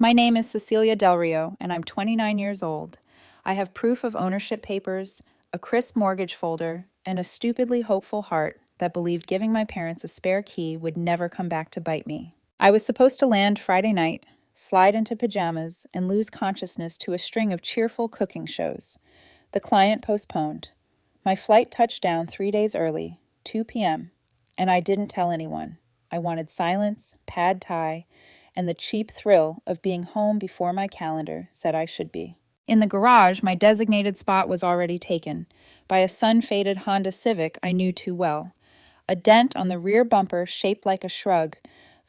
My name is Cecilia Del Rio, and I'm 29 years old. I have proof of ownership papers, a crisp mortgage folder, and a stupidly hopeful heart that believed giving my parents a spare key would never come back to bite me. I was supposed to land Friday night, slide into pajamas, and lose consciousness to a string of cheerful cooking shows. The client postponed. My flight touched down 3 days early, 2 p.m., and I didn't tell anyone. I wanted silence, pad thai, and the cheap thrill of being home before my calendar said I should be. In the garage, my designated spot was already taken by a sun-faded Honda Civic I knew too well. A dent on the rear bumper shaped like a shrug.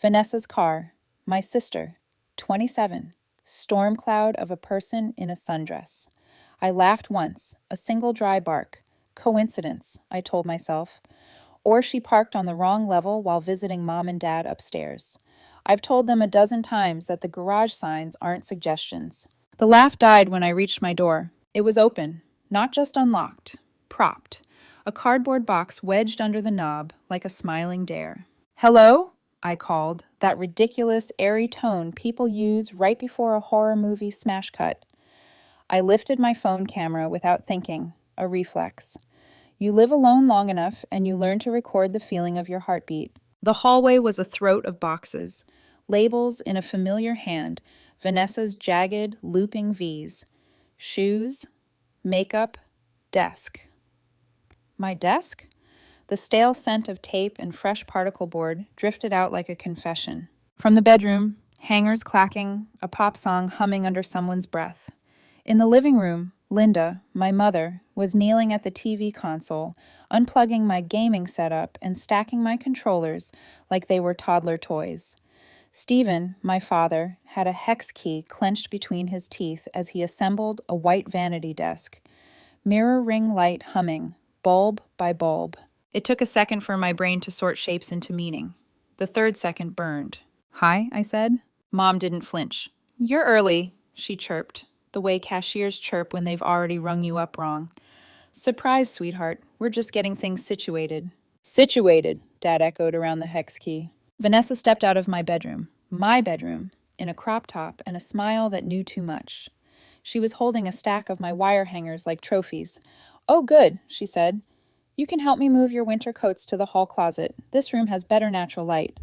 Vanessa's car, my sister, 27, storm cloud of a person in a sundress. I laughed once, a single dry bark. Coincidence, I told myself. Or she parked on the wrong level while visiting mom and dad upstairs. I've told them a dozen times that the garage signs aren't suggestions. The laugh died when I reached my door. It was open, not just unlocked, propped. A cardboard box wedged under the knob like a smiling dare. "Hello?" I called, that ridiculous, airy tone people use right before a horror movie smash cut. I lifted my phone camera without thinking, a reflex. You live alone long enough and you learn to record the feeling of your heartbeat. The hallway was a throat of boxes, labels in a familiar hand, Vanessa's jagged, looping V's. Shoes, makeup, desk. My desk? The stale scent of tape and fresh particle board drifted out like a confession. From the bedroom, hangers clacking, a pop song humming under someone's breath. In the living room, Linda, my mother, was kneeling at the TV console, unplugging my gaming setup and stacking my controllers like they were toddler toys. Stephen, my father, had a hex key clenched between his teeth as he assembled a white vanity desk. Mirror ring light humming, bulb by bulb. It took a second for my brain to sort shapes into meaning. The third second burned. "Hi," I said. Mom didn't flinch. "You're early," she chirped, the way cashiers chirp when they've already rung you up wrong. "Surprise, sweetheart. We're just getting things situated." "Situated," Dad echoed around the hex key. Vanessa stepped out of my bedroom, in a crop top and a smile that knew too much. She was holding a stack of my wire hangers like trophies. "Oh, good," she said. "You can help me move your winter coats to the hall closet. This room has better natural light."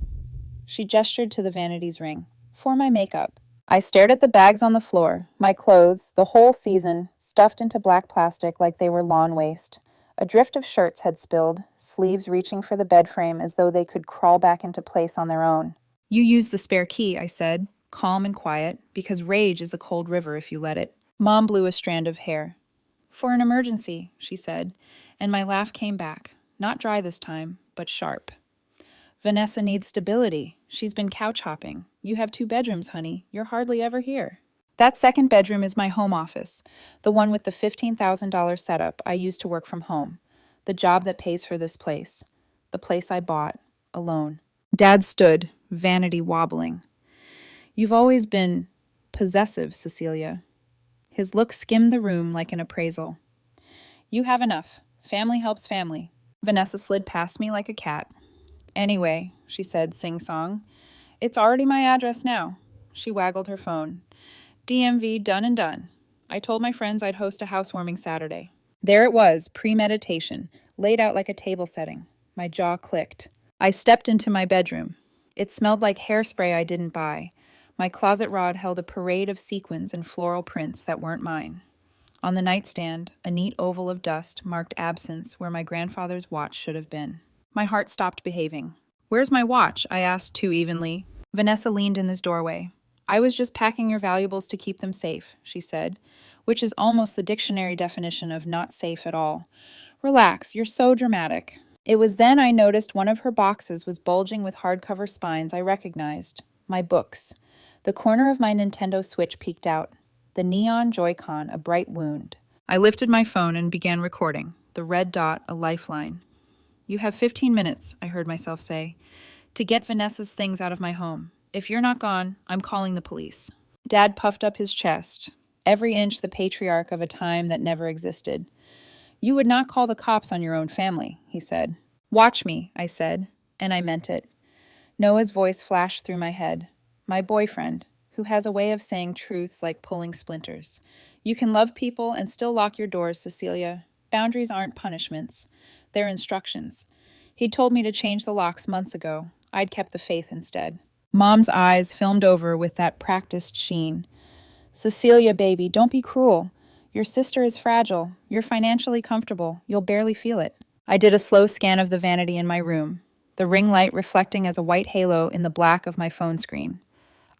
She gestured to the vanity's ring. "For my makeup." I stared at the bags on the floor, my clothes, the whole season, stuffed into black plastic like they were lawn waste. A drift of shirts had spilled, sleeves reaching for the bed frame as though they could crawl back into place on their own. "You use the spare key," I said, calm and quiet, because rage is a cold river if you let it. Mom blew a strand of hair. "For an emergency," she said, and my laugh came back, not dry this time, but sharp. "Vanessa needs stability. She's been couch hopping. You have 2 bedrooms, honey. You're hardly ever here." That second bedroom is my home office, the one with the $15,000 setup I use to work from home, the job that pays for this place, the place I bought, alone. Dad stood, vanity wobbling. "You've always been possessive, Cecilia." His look skimmed the room like an appraisal. "You have enough. Family helps family." Vanessa slid past me like a cat. "Anyway," she said, sing-song, "it's already my address now." She waggled her phone. "DMV done and done. I told my friends I'd host a housewarming Saturday." There it was, premeditation, laid out like a table setting. My jaw clicked. I stepped into my bedroom. It smelled like hairspray I didn't buy. My closet rod held a parade of sequins and floral prints that weren't mine. On the nightstand, a neat oval of dust marked absence where my grandfather's watch should have been. My heart stopped behaving. "Where's my watch?" I asked too evenly. Vanessa leaned in this doorway. "I was just packing your valuables to keep them safe," she said, which is almost the dictionary definition of not safe at all. "Relax, you're so dramatic." It was then I noticed one of her boxes was bulging with hardcover spines I recognized. My books. The corner of my Nintendo Switch peeked out. The neon Joy-Con a bright wound. I lifted my phone and began recording, the red dot a lifeline. "You have 15 minutes, I heard myself say, to get Vanessa's things out of my home. If you're not gone, I'm calling the police." Dad puffed up his chest, every inch the patriarch of a time that never existed. "You would not call the cops on your own family," he said. "Watch me," I said, and I meant it. Noah's voice flashed through my head. My boyfriend. who has a way of saying truths like pulling splinters. You can love people and still lock your doors, Cecilia. Boundaries aren't punishments, they're instructions. He'd told me to change the locks months ago. I'd kept the faith instead. Mom's eyes filmed over with that practiced sheen. Cecilia, baby, don't be cruel. Your sister is fragile. You're financially comfortable. You'll barely feel it. I did a slow scan of the vanity in my room, the ring light reflecting as a white halo in the black of my phone screen.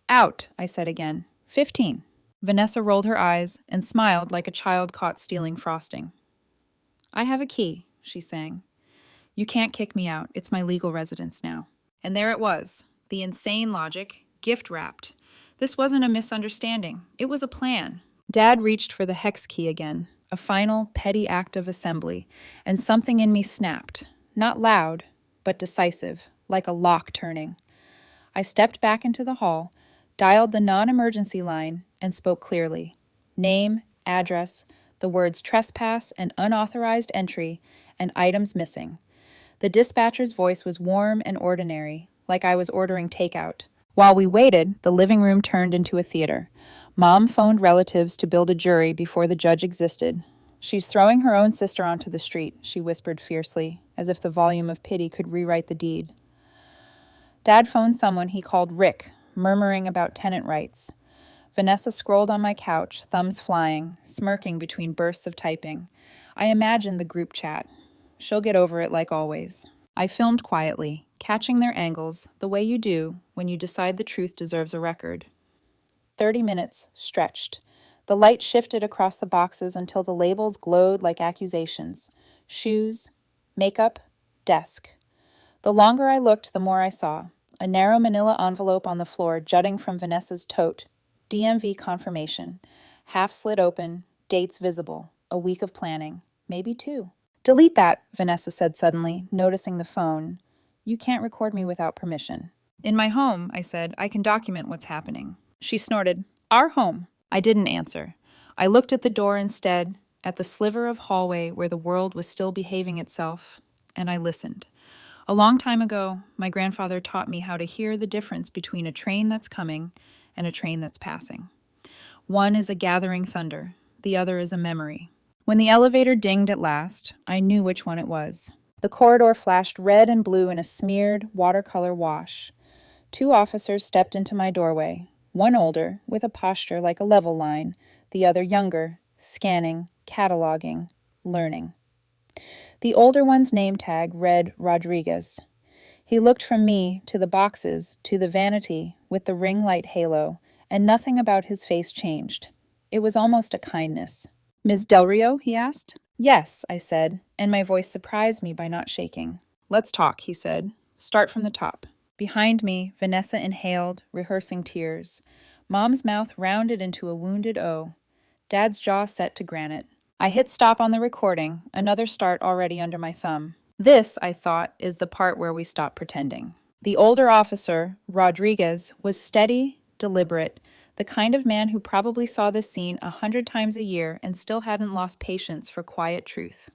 Out, I said again. 15. Vanessa rolled her eyes and smiled like a child caught stealing frosting. I have a key, she sang. You can't kick me out. It's my legal residence now. And there it was, the insane logic, gift-wrapped. This wasn't a misunderstanding. It was a plan. Dad reached for the hex key again, a final, petty act of assembly, and something in me snapped. Not loud, but decisive, like a lock turning. I stepped back into the hall, dialed the non-emergency line, and spoke clearly. Name, address, the words trespass and unauthorized entry, and items missing. The dispatcher's voice was warm and ordinary, like I was ordering takeout. While we waited, the living room turned into a theater. Mom phoned relatives to build a jury before the judge existed. She's throwing her own sister onto the street, she whispered fiercely, as if the volume of pity could rewrite the deed. Dad phoned someone he called Rick, murmuring about tenant rights. Vanessa scrolled on my couch, thumbs flying, smirking between bursts of typing. I imagined the group chat. She'll get over it like always. I filmed quietly, catching their angles, the way you do when you decide the truth deserves a record. 30 minutes stretched. The light shifted across the boxes until the labels glowed like accusations. Shoes, makeup, desk. The longer I looked, the more I saw. A narrow manila envelope on the floor jutting from Vanessa's tote. DMV confirmation. Half slit open, dates visible. A week of planning. Maybe 2. Delete that, Vanessa said suddenly, noticing the phone. You can't record me without permission. In my home, I said, I can document what's happening. She snorted, Our home. I didn't answer. I looked at the door instead, at the sliver of hallway where the world was still behaving itself, and I listened. A long time ago, my grandfather taught me how to hear the difference between a train that's coming and a train that's passing. One is a gathering thunder, the other is a memory. When the elevator dinged at last, I knew which one it was. The corridor flashed red and blue in a smeared watercolor wash. 2 officers stepped into my doorway, one older, with a posture like a level line, the other younger, scanning, cataloging, learning. The older one's name tag read Rodriguez. He looked from me to the boxes, to the vanity with the ring light halo, and nothing about his face changed. It was almost a kindness. Ms. Del Rio, he asked. Yes, I said, and my voice surprised me by not shaking. Let's talk, he said. Start from the top. Behind me, Vanessa inhaled, rehearsing tears. Mom's mouth rounded into a wounded O. Dad's jaw set to granite. I hit stop on the recording, another start already under my thumb. This, I thought, is the part where we stop pretending. The older officer, Rodriguez, was steady, deliberate, the kind of man who probably saw this scene 100 times a year and still hadn't lost patience for quiet truth.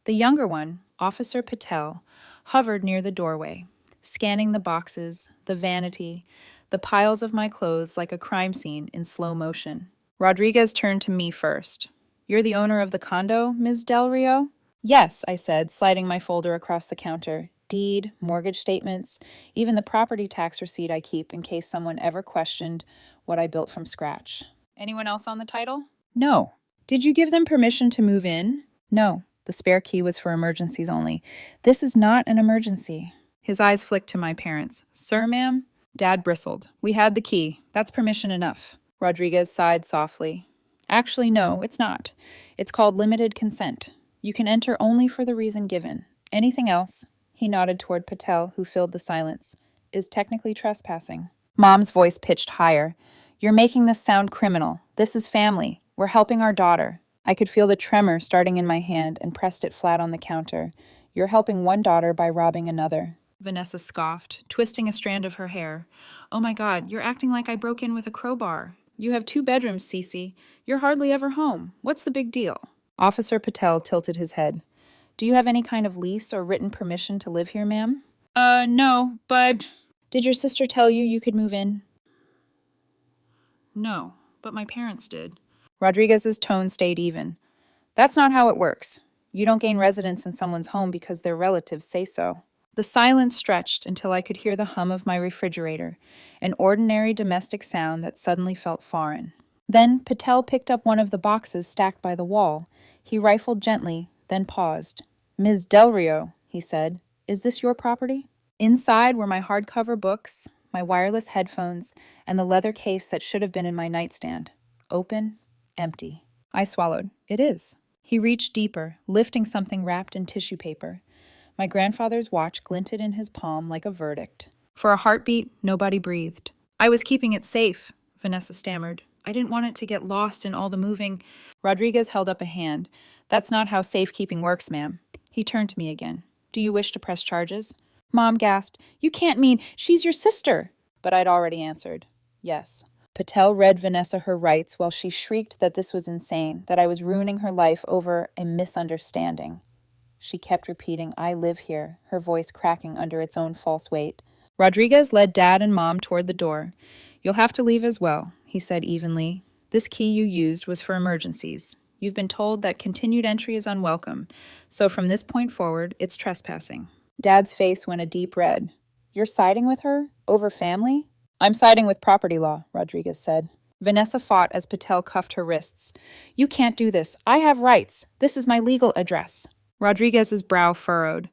The younger one, Officer Patel, hovered near the doorway, scanning the boxes, the vanity, the piles of my clothes like a crime scene in slow motion. Rodriguez turned to me first. You're the owner of the condo, Ms. Del Rio? Yes, I said, sliding my folder across the counter. Deed, mortgage statements, even the property tax receipt I keep in case someone ever questioned what I built from scratch. Anyone else on the title? No. Did you give them permission to move in? No. The spare key was for emergencies only. This is not an emergency. His eyes flicked to my parents. Sir, ma'am? Dad bristled. We had the key. That's permission enough. Rodriguez sighed softly. Actually, no, it's not. It's called limited consent. You can enter only for the reason given. Anything else, he nodded toward Patel, who filled the silence, is technically trespassing. Mom's voice pitched higher. You're making this sound criminal. This is family. We're helping our daughter. I could feel the tremor starting in my hand and pressed it flat on the counter. You're helping one daughter by robbing another. Vanessa scoffed, twisting a strand of her hair. Oh my God, you're acting like I broke in with a crowbar. You have 2 bedrooms, Cece. You're hardly ever home. What's the big deal? Officer Patel tilted his head. Do you have any kind of lease or written permission to live here, ma'am? No, but... Did your sister tell you you could move in? No, but my parents did. Rodriguez's tone stayed even. That's not how it works. You don't gain residence in someone's home because their relatives say so. The silence stretched until I could hear the hum of my refrigerator, an ordinary domestic sound that suddenly felt foreign. Then Patel picked up one of the boxes stacked by the wall. He rifled gently, then paused. "Ms. Del Rio," he said, "is this your property?" Inside were my hardcover books, my wireless headphones, and the leather case that should have been in my nightstand. Open, empty. I swallowed. "It is." He reached deeper, lifting something wrapped in tissue paper. My grandfather's watch glinted in his palm like a verdict. For a heartbeat, nobody breathed. "I was keeping it safe," Vanessa stammered. "I didn't want it to get lost in all the moving." Rodriguez held up a hand. "That's not how safekeeping works, ma'am." He turned to me again. "Do you wish to press charges?" Mom gasped. "You can't mean she's your sister!" But I'd already answered. Yes. Patel read Vanessa her rights while she shrieked that this was insane, that I was ruining her life over a misunderstanding. She kept repeating, "I live here," her voice cracking under its own false weight. Rodriguez led Dad and Mom toward the door. "You'll have to leave as well," he said evenly. "This key you used was for emergencies. You've been told that continued entry is unwelcome, so from this point forward, it's trespassing." Dad's face went a deep red. "You're siding with her? Over family?" "I'm siding with property law," Rodriguez said. Vanessa fought as Patel cuffed her wrists. "You can't do this. I have rights. This is my legal address." Rodriguez's brow furrowed.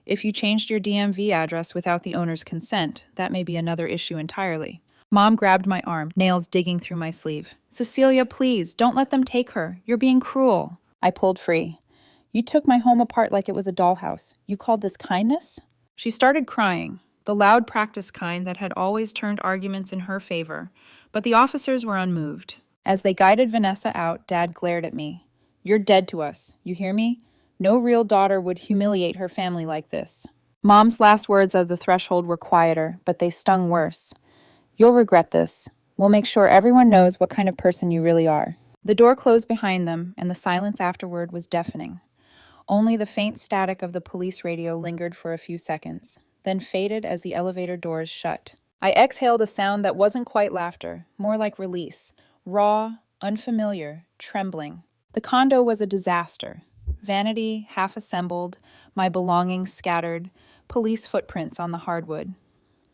"If you changed your DMV address without the owner's consent, that may be another issue entirely." Mom grabbed my arm, nails digging through my sleeve. "Cecilia, please, don't let them take her. You're being cruel." I pulled free. "You took my home apart like it was a dollhouse. You called this kindness?" She started crying, the loud practice kind that had always turned arguments in her favor, but the officers were unmoved. As they guided Vanessa out, Dad glared at me. "You're dead to us. You hear me? No real daughter would humiliate her family like this." Mom's last words at the threshold were quieter, but they stung worse. "You'll regret this. We'll make sure everyone knows what kind of person you really are." The door closed behind them, and the silence afterward was deafening. Only the faint static of the police radio lingered for a few seconds, then faded as the elevator doors shut. I exhaled a sound that wasn't quite laughter, more like release, raw, unfamiliar, trembling. The condo was a disaster. Vanity half assembled, my belongings scattered, police footprints on the hardwood.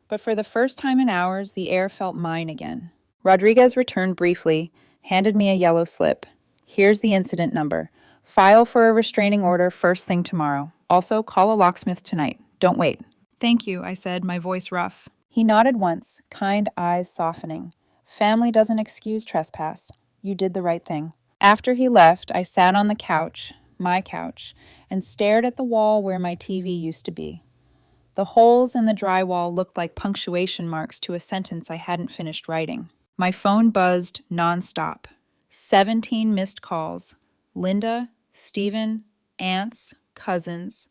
But for the first time in hours, the air felt mine again. Rodriguez returned briefly, handed me a yellow slip. "Here's the incident number. File for a restraining order first thing tomorrow. Also, call a locksmith tonight. Don't wait." "Thank you," I said, my voice rough. He nodded once, kind eyes softening. "Family doesn't excuse trespass. You did the right thing." After he left, I sat on the couch, my couch, and stared at the wall where my TV used to be. The holes in the drywall looked like punctuation marks to a sentence I hadn't finished writing. My phone buzzed nonstop. 17 missed calls. Linda, Stephen, aunts, cousins.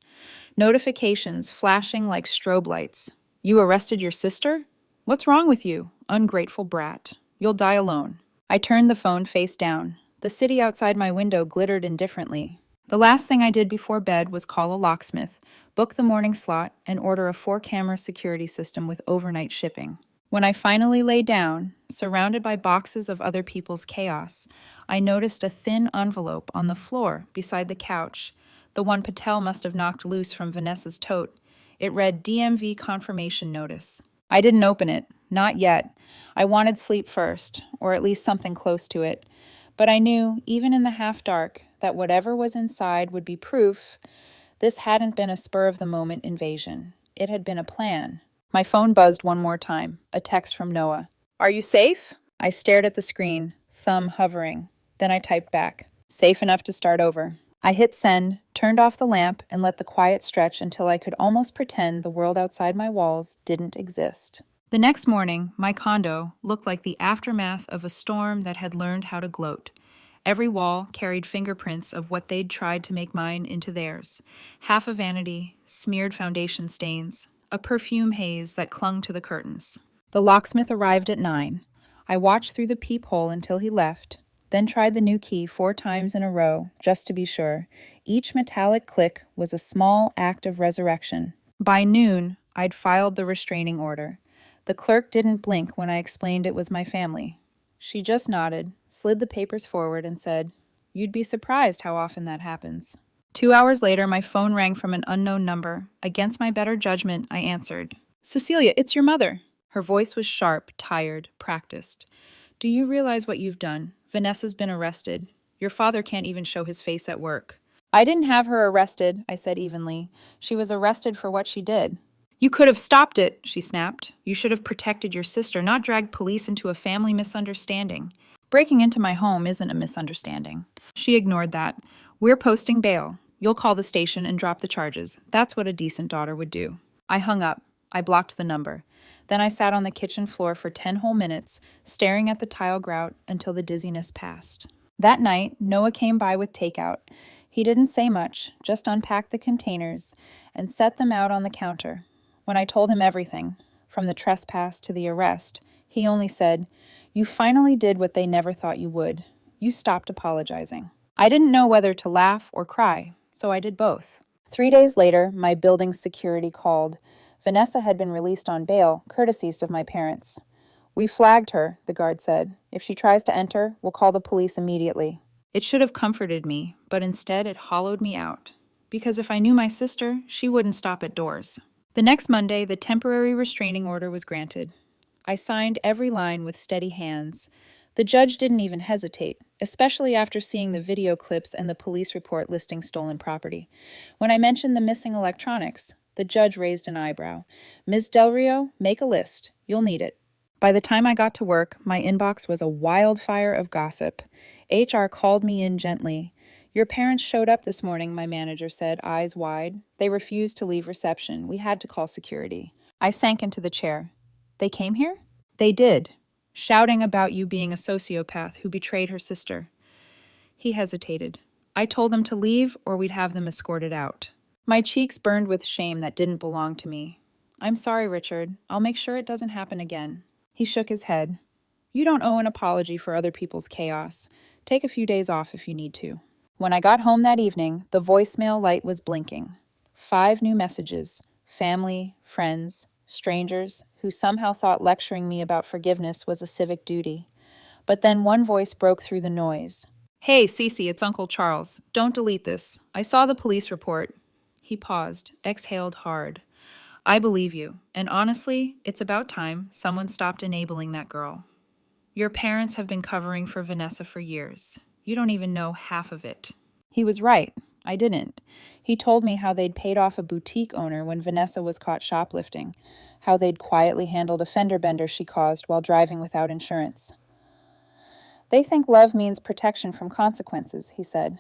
Notifications flashing like strobe lights. "You arrested your sister? What's wrong with you? Ungrateful brat. You'll die alone." I turned the phone face down. The city outside my window glittered indifferently. The last thing I did before bed was call a locksmith, book the morning slot, and order a 4-camera security system with overnight shipping. When I finally lay down, surrounded by boxes of other people's chaos, I noticed a thin envelope on the floor beside the couch, the one Patel must have knocked loose from Vanessa's tote. It read DMV confirmation notice. I didn't open it, not yet. I wanted sleep first, or at least something close to it. But I knew, even in the half-dark, that whatever was inside would be proof. This hadn't been a spur-of-the-moment invasion. It had been a plan. My phone buzzed one more time, a text from Noah. "Are you safe?" I stared at the screen, thumb hovering. Then I typed back, "Safe enough to start over." I hit send, turned off the lamp, and let the quiet stretch until I could almost pretend the world outside my walls didn't exist. The next morning, my condo looked like the aftermath of a storm that had learned how to gloat. Every wall carried fingerprints of what they'd tried to make mine into theirs. Half a vanity, smeared foundation stains, a perfume haze that clung to the curtains. The locksmith arrived at 9. I watched through the peephole until he left, then tried the new key 4 times in a row, just to be sure. Each metallic click was a small act of resurrection. By noon, I'd filed the restraining order. The clerk didn't blink when I explained it was my family. She just nodded, slid the papers forward, and said, "You'd be surprised how often that happens." 2 hours later, my phone rang from an unknown number. Against my better judgment, I answered. "Cecilia, it's your mother." Her voice was sharp, tired, practiced. "Do you realize what you've done? Vanessa's been arrested. Your father can't even show his face at work." "I didn't have her arrested," I said evenly. "She was arrested for what she did." "You could have stopped it," she snapped. "You should have protected your sister, not dragged police into a family misunderstanding." "Breaking into my home isn't a misunderstanding." She ignored that. "We're posting bail. You'll call the station and drop the charges. That's what a decent daughter would do." I hung up. I blocked the number. Then I sat on the kitchen floor for 10 whole minutes, staring at the tile grout until the dizziness passed. That night, Noah came by with takeout. He didn't say much, just unpacked the containers and set them out on the counter. When I told him everything, from the trespass to the arrest, he only said, "You finally did what they never thought you would. You stopped apologizing." I didn't know whether to laugh or cry, so I did both. 3 days later, my building's security called. Vanessa had been released on bail, courtesies of my parents. "We flagged her," the guard said. "If she tries to enter, we'll call the police immediately." It should have comforted me, but instead it hollowed me out. Because if I knew my sister, she wouldn't stop at doors. The next Monday, the temporary restraining order was granted. I signed every line with steady hands. The judge didn't even hesitate, especially after seeing the video clips and the police report listing stolen property. When I mentioned the missing electronics, the judge raised an eyebrow. "Ms. Del Rio, make a list. You'll need it." By the time I got to work, my inbox was a wildfire of gossip. HR called me in gently. "Your parents showed up this morning," my manager said, eyes wide. "They refused to leave reception. We had to call security." I sank into the chair. "They came here?" "They did. Shouting about you being a sociopath who betrayed her sister." He hesitated. "I told them to leave or we'd have them escorted out." My cheeks burned with shame that didn't belong to me. "I'm sorry, Richard. I'll make sure it doesn't happen again." He shook his head. "You don't owe an apology for other people's chaos. Take a few days off if you need to." When I got home that evening, the voicemail light was blinking. 5 new messages. Family, friends, strangers who somehow thought lecturing me about forgiveness was a civic duty. But then one voice broke through the noise. "Hey, Cece, it's Uncle Charles. Don't delete this. I saw the police report." He paused, exhaled hard. "I believe you, and honestly, it's about time someone stopped enabling that girl. Your parents have been covering for Vanessa for years. You don't even know half of it." He was right. I didn't. He told me how they'd paid off a boutique owner when Vanessa was caught shoplifting, how they'd quietly handled a fender bender she caused while driving without insurance. "They think love means protection from consequences," he said.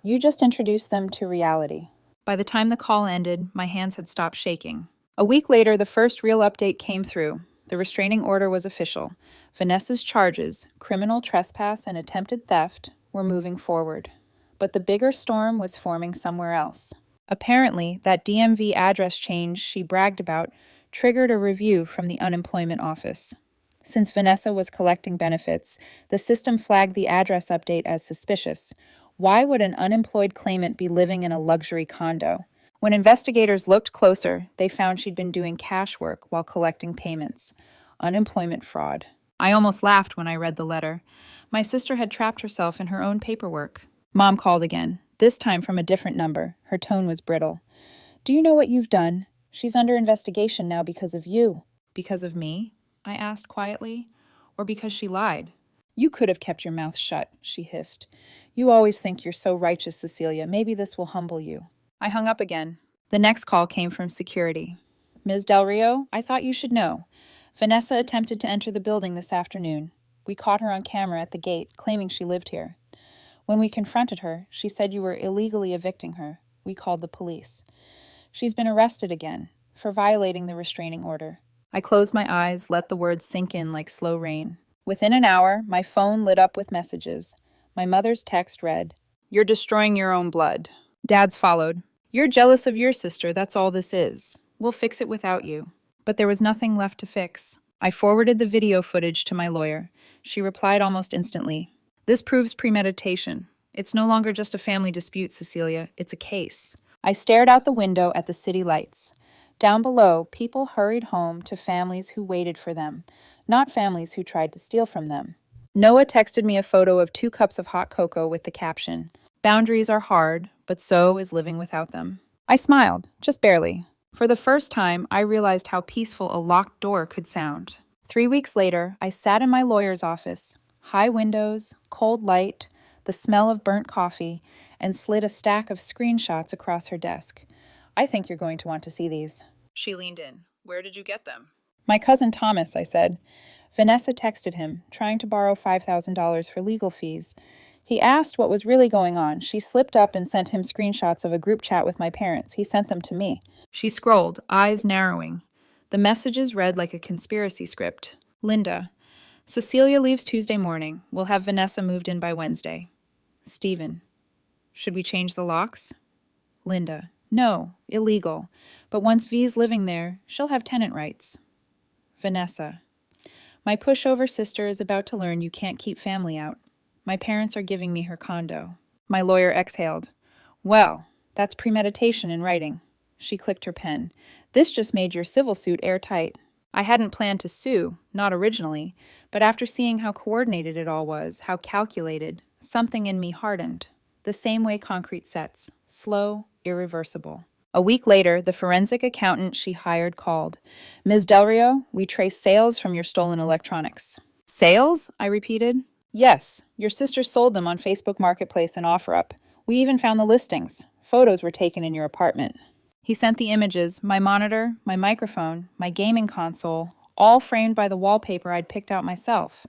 "You just introduced them to reality." By the time the call ended, my hands had stopped shaking. A week later, the first real update came through. The restraining order was official. Vanessa's charges, criminal trespass and attempted theft, were moving forward. But the bigger storm was forming somewhere else. Apparently, that DMV address change she bragged about triggered a review from the unemployment office. Since Vanessa was collecting benefits, the system flagged the address update as suspicious. Why would an unemployed claimant be living in a luxury condo? When investigators looked closer, they found she'd been doing cash work while collecting payments. Unemployment fraud. I almost laughed when I read the letter. My sister had trapped herself in her own paperwork. Mom called again, this time from a different number. Her tone was brittle. "Do you know what you've done? She's under investigation now because of you." "Because of me?" I asked quietly. "Or because she lied?" "You could have kept your mouth shut," she hissed. "You always think you're so righteous, Cecilia. Maybe this will humble you." I hung up again. The next call came from security. "Ms. Del Rio, I thought you should know. Vanessa attempted to enter the building this afternoon. We caught her on camera at the gate, claiming she lived here. When we confronted her, she said you were illegally evicting her. We called the police. She's been arrested again for violating the restraining order." I closed my eyes, let the words sink in like slow rain. Within an hour, my phone lit up with messages. My mother's text read, "You're destroying your own blood." Dad's followed, "You're jealous of your sister, that's all this is. We'll fix it without you." But there was nothing left to fix. I forwarded the video footage to my lawyer. She replied almost instantly, "This proves premeditation. It's no longer just a family dispute, Cecilia. It's a case." I stared out the window at the city lights. Down below, people hurried home to families who waited for them, not families who tried to steal from them. Noah texted me a photo of 2 cups of hot cocoa with the caption, "Boundaries are hard, but so is living without them." I smiled, just barely. For the first time, I realized how peaceful a locked door could sound. 3 weeks later, I sat in my lawyer's office. High windows, cold light, the smell of burnt coffee, and slid a stack of screenshots across her desk. "I think you're going to want to see these." She leaned in. "Where did you get them?" "My cousin Thomas," I said. Vanessa texted him, trying to borrow $5,000 for legal fees. He asked what was really going on. She slipped up and sent him screenshots of a group chat with my parents. He sent them to me. She scrolled, eyes narrowing. The messages read like a conspiracy script. "Linda, Cecilia leaves Tuesday morning. We'll have Vanessa moved in by Wednesday. Stephen, should we change the locks? Linda, no, illegal. But once V's living there, she'll have tenant rights. Vanessa, my pushover sister is about to learn you can't keep family out. My parents are giving me her condo." My lawyer exhaled. "Well, that's premeditation in writing." She clicked her pen. "This just made your civil suit airtight." I hadn't planned to sue, not originally, but after seeing how coordinated it all was, how calculated, something in me hardened. The same way concrete sets, slow, irreversible. A week later, the forensic accountant she hired called. "Ms. Del Rio, we trace sales from your stolen electronics." "Sales?" I repeated. "Yes, your sister sold them on Facebook Marketplace and OfferUp. We even found the listings. Photos were taken in your apartment." He sent the images, my monitor, my microphone, my gaming console, all framed by the wallpaper I'd picked out myself.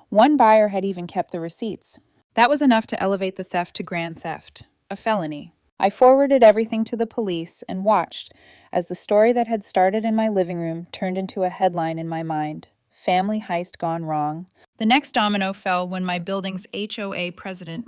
One buyer had even kept the receipts. That was enough to elevate the theft to grand theft, a felony. I forwarded everything to the police and watched as the story that had started in my living room turned into a headline in my mind. Family heist gone wrong. The next domino fell when my building's HOA president,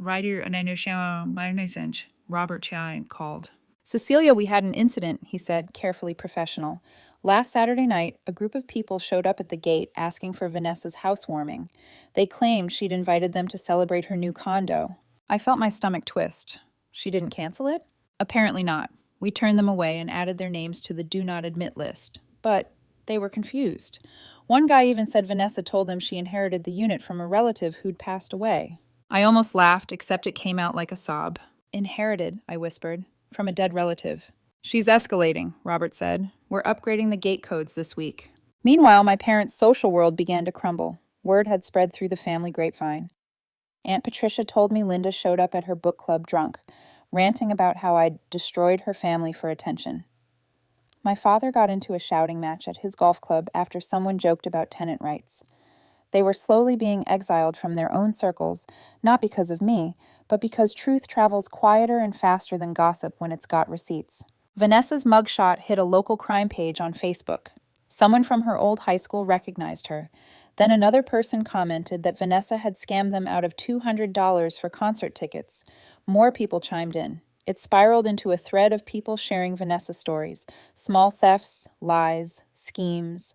Robert Chine, called. "Cecilia, we had an incident," he said, carefully professional. "Last Saturday night, a group of people showed up at the gate asking for Vanessa's housewarming. They claimed she'd invited them to celebrate her new condo." I felt my stomach twist. She didn't cancel it? Apparently not. We turned them away and added their names to the do not admit list. But they were confused. One guy even said Vanessa told them she inherited the unit from a relative who'd passed away. I almost laughed, except it came out like a sob. "Inherited," I whispered. "From a dead relative." "She's escalating," Robert said. "We're upgrading the gate codes this week." Meanwhile, my parents' social world began to crumble. Word had spread through the family grapevine. Aunt Patricia told me Linda showed up at her book club drunk, ranting about how I'd destroyed her family for attention. My father got into a shouting match at his golf club after someone joked about tenant rights. They were slowly being exiled from their own circles, not because of me, but because truth travels quieter and faster than gossip when it's got receipts. Vanessa's mugshot hit a local crime page on Facebook. Someone from her old high school recognized her. Then another person commented that Vanessa had scammed them out of $200 for concert tickets. More people chimed in. It spiraled into a thread of people sharing Vanessa stories, small thefts, lies, schemes.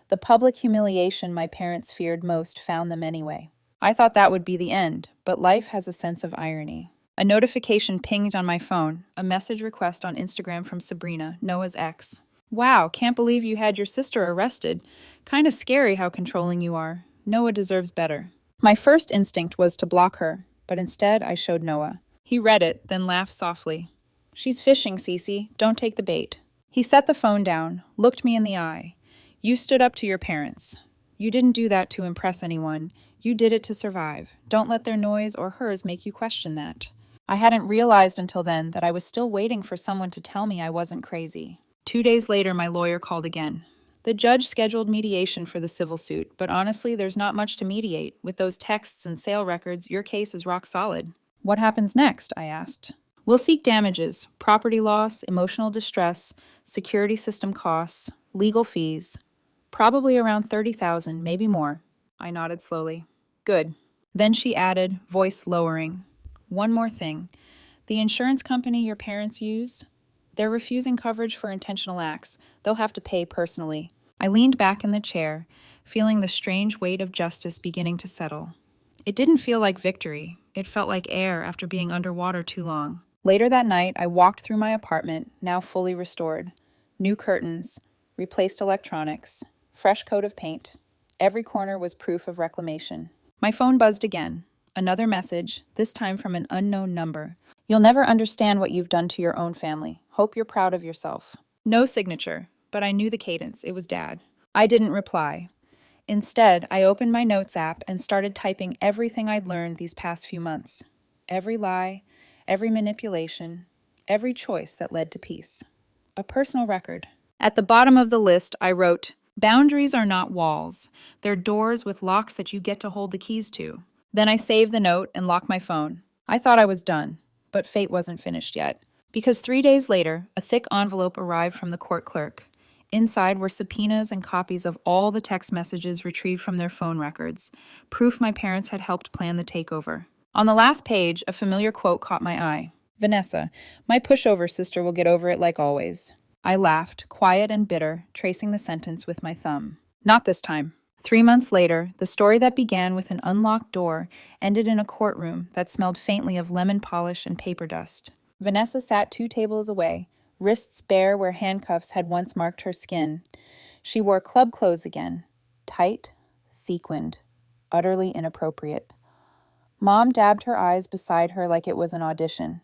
The public humiliation my parents feared most found them anyway. I thought that would be the end, but life has a sense of irony. A notification pinged on my phone, a message request on Instagram from Sabrina, Noah's ex. "Wow, can't believe you had your sister arrested. Kinda scary how controlling you are. Noah deserves better." My first instinct was to block her, but instead I showed Noah. He read it, then laughed softly. "She's fishing, Cece. Don't take the bait." He set the phone down, looked me in the eye. "You stood up to your parents. You didn't do that to impress anyone. You did it to survive. Don't let their noise or hers make you question that." I hadn't realized until then that I was still waiting for someone to tell me I wasn't crazy. 2 days later, my lawyer called again. The judge scheduled mediation for the civil suit, but honestly, there's not much to mediate. With those texts and sale records, your case is rock solid. "What happens next?" I asked. "We'll seek damages, property loss, emotional distress, security system costs, legal fees. Probably around 30,000, maybe more." I nodded slowly. "Good." Then she added, voice lowering, "One more thing. The insurance company your parents use, they're refusing coverage for intentional acts. They'll have to pay personally." I leaned back in the chair, feeling the strange weight of justice beginning to settle. It didn't feel like victory. It felt like air after being underwater too long. Later that night, I walked through my apartment, now fully restored. New curtains, replaced electronics, fresh coat of paint. Every corner was proof of reclamation. My phone buzzed again. Another message, this time from an unknown number. You'll never understand what you've done to your own family. Hope you're proud of yourself. No signature, but I knew the cadence. It was Dad. I didn't reply. Instead, I opened my notes app and started typing everything I'd learned these past few months. Every lie, every manipulation, every choice that led to peace. A personal record. At the bottom of the list, I wrote, "Boundaries are not walls. They're doors with locks that you get to hold the keys to." Then I saved the note and locked my phone. I thought I was done, but fate wasn't finished yet. Because 3 days later, a thick envelope arrived from the court clerk. Inside were subpoenas and copies of all the text messages retrieved from their phone records, proof my parents had helped plan the takeover. On the last page, a familiar quote caught my eye. "Vanessa, my pushover sister will get over it like always." I laughed, quiet and bitter, tracing the sentence with my thumb. Not this time. 3 months later, the story that began with an unlocked door ended in a courtroom that smelled faintly of lemon polish and paper dust. Vanessa sat 2 tables away, wrists bare where handcuffs had once marked her skin. She wore club clothes again, tight, sequined, utterly inappropriate. Mom dabbed her eyes beside her like it was an audition.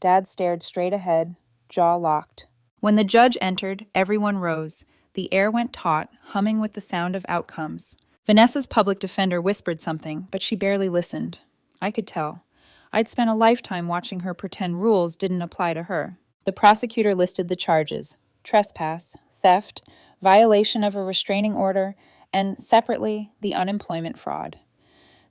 Dad stared straight ahead, jaw locked. When the judge entered, everyone rose. The air went taut, humming with the sound of outcomes. Vanessa's public defender whispered something, but she barely listened. I could tell. I'd spent a lifetime watching her pretend rules didn't apply to her. The prosecutor listed the charges: trespass, theft, violation of a restraining order, and, separately, the unemployment fraud.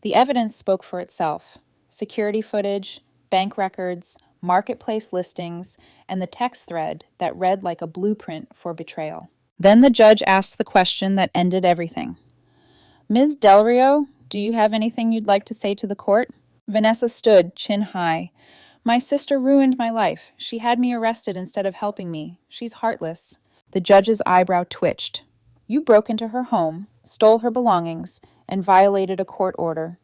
The evidence spoke for itself. Security footage, bank records, marketplace listings, and the text thread that read like a blueprint for betrayal. Then the judge asked the question that ended everything. "Ms. Del Rio, do you have anything you'd like to say to the court?" Vanessa stood, chin high. "My sister ruined my life. She had me arrested instead of helping me. She's heartless." The judge's eyebrow twitched. "You broke into her home, stole her belongings, and violated a court order.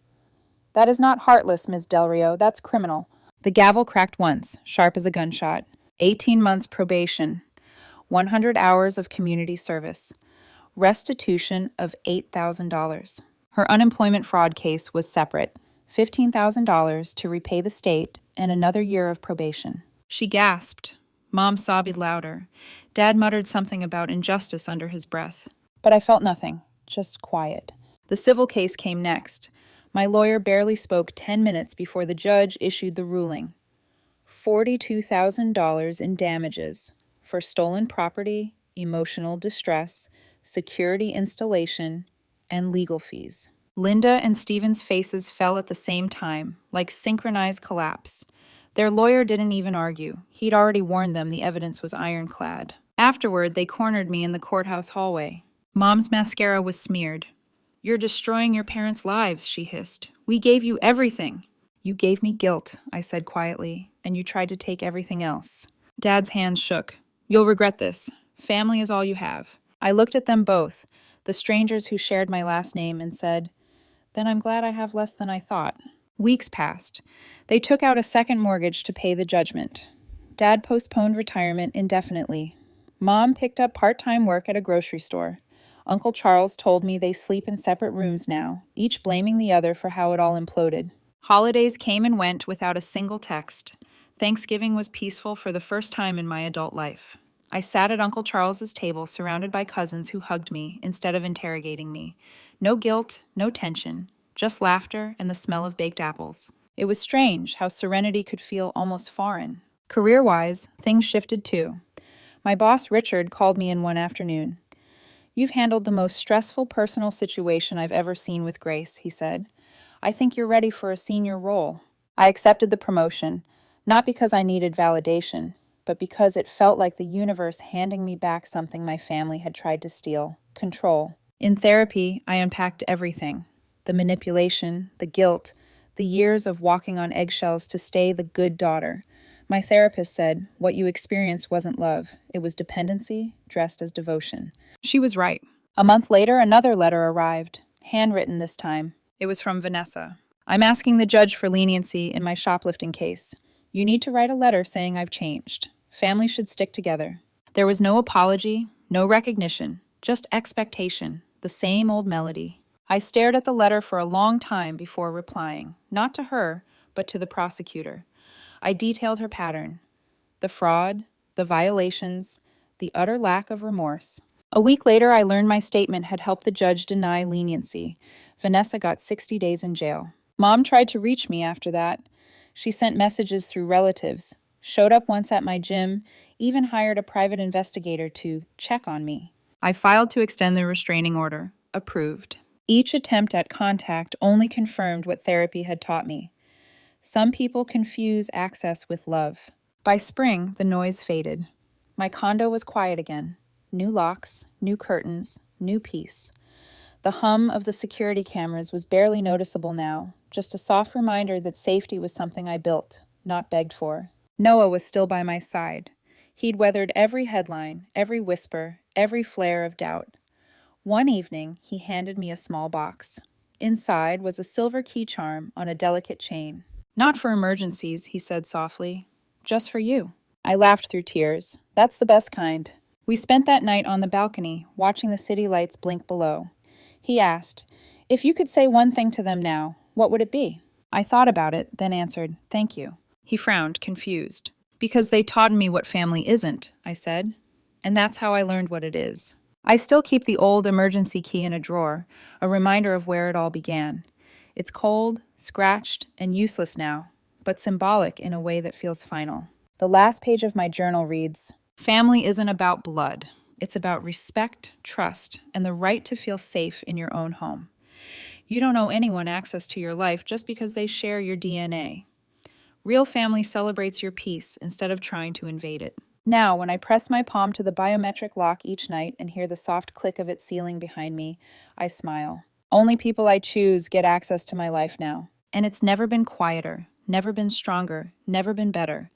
That is not heartless, Ms. Del Rio. That's criminal." The gavel cracked once, sharp as a gunshot. 18 months probation. 100 hours of community service. Restitution of $8,000. Her unemployment fraud case was separate. $15,000 to repay the state and another year of probation. She gasped. Mom sobbed louder. Dad muttered something about injustice under his breath. But I felt nothing, just quiet. The civil case came next. My lawyer barely spoke 10 minutes before the judge issued the ruling. $42,000 in damages for stolen property, emotional distress, security installation, and legal fees. Linda and Stephen's faces fell at the same time, like synchronized collapse. Their lawyer didn't even argue. He'd already warned them the evidence was ironclad. Afterward, they cornered me in the courthouse hallway. Mom's mascara was smeared. "You're destroying your parents' lives," she hissed. "We gave you everything." "You gave me guilt," I said quietly, "and you tried to take everything else." Dad's hands shook. "You'll regret this. Family is all you have." I looked at them both, the strangers who shared my last name, and said, "Then I'm glad I have less than I thought." Weeks passed. They took out a second mortgage to pay the judgment. Dad postponed retirement indefinitely. Mom picked up part-time work at a grocery store. Uncle Charles told me they sleep in separate rooms now, each blaming the other for how it all imploded. Holidays came and went without a single text. Thanksgiving was peaceful for the first time in my adult life. I sat at Uncle Charles's table surrounded by cousins who hugged me instead of interrogating me. No guilt, no tension, just laughter and the smell of baked apples. It was strange how serenity could feel almost foreign. Career-wise, things shifted too. My boss, Richard, called me in one afternoon. "You've handled the most stressful personal situation I've ever seen with grace," he said. "I think you're ready for a senior role." I accepted the promotion, not because I needed validation, but because it felt like the universe handing me back something my family had tried to steal: control. In therapy, I unpacked everything: the manipulation, the guilt, the years of walking on eggshells to stay the good daughter. My therapist said, "What you experienced wasn't love. It was dependency dressed as devotion." She was right. A month later, another letter arrived, handwritten this time. It was from Vanessa. "I'm asking the judge for leniency in my shoplifting case. You need to write a letter saying I've changed. Families should stick together." There was no apology, no recognition, just expectation, the same old melody. I stared at the letter for a long time before replying, not to her, but to the prosecutor. I detailed her pattern: the fraud, the violations, the utter lack of remorse. A week later, I learned my statement had helped the judge deny leniency. Vanessa got 60 days in jail. Mom tried to reach me after that. She sent messages through relatives, showed up once at my gym, even hired a private investigator to check on me. I filed to extend the restraining order. Approved. Each attempt at contact only confirmed what therapy had taught me. Some people confuse access with love. By spring, the noise faded. My condo was quiet again. New locks, new curtains, new peace. The hum of the security cameras was barely noticeable now, just a soft reminder that safety was something I built, not begged for. Noah was still by my side. He'd weathered every headline, every whisper, every flare of doubt. One evening, he handed me a small box. Inside was a silver key charm on a delicate chain. "Not for emergencies," he said softly. "Just for you." I laughed through tears. That's the best kind. We spent that night on the balcony, watching the city lights blink below. He asked, "If you could say one thing to them now, what would it be?" I thought about it, then answered, "Thank you." He frowned, confused. "Because they taught me what family isn't," I said. "And that's how I learned what it is." I still keep the old emergency key in a drawer, a reminder of where it all began. It's cold, scratched, and useless now, but symbolic in a way that feels final. The last page of my journal reads, "Family isn't about blood. It's about respect, trust, and the right to feel safe in your own home. You don't owe anyone access to your life just because they share your DNA. Real family celebrates your peace instead of trying to invade it." Now, when I press my palm to the biometric lock each night and hear the soft click of it sealing behind me, I smile. Only people I choose get access to my life now. And it's never been quieter, never been stronger, never been better.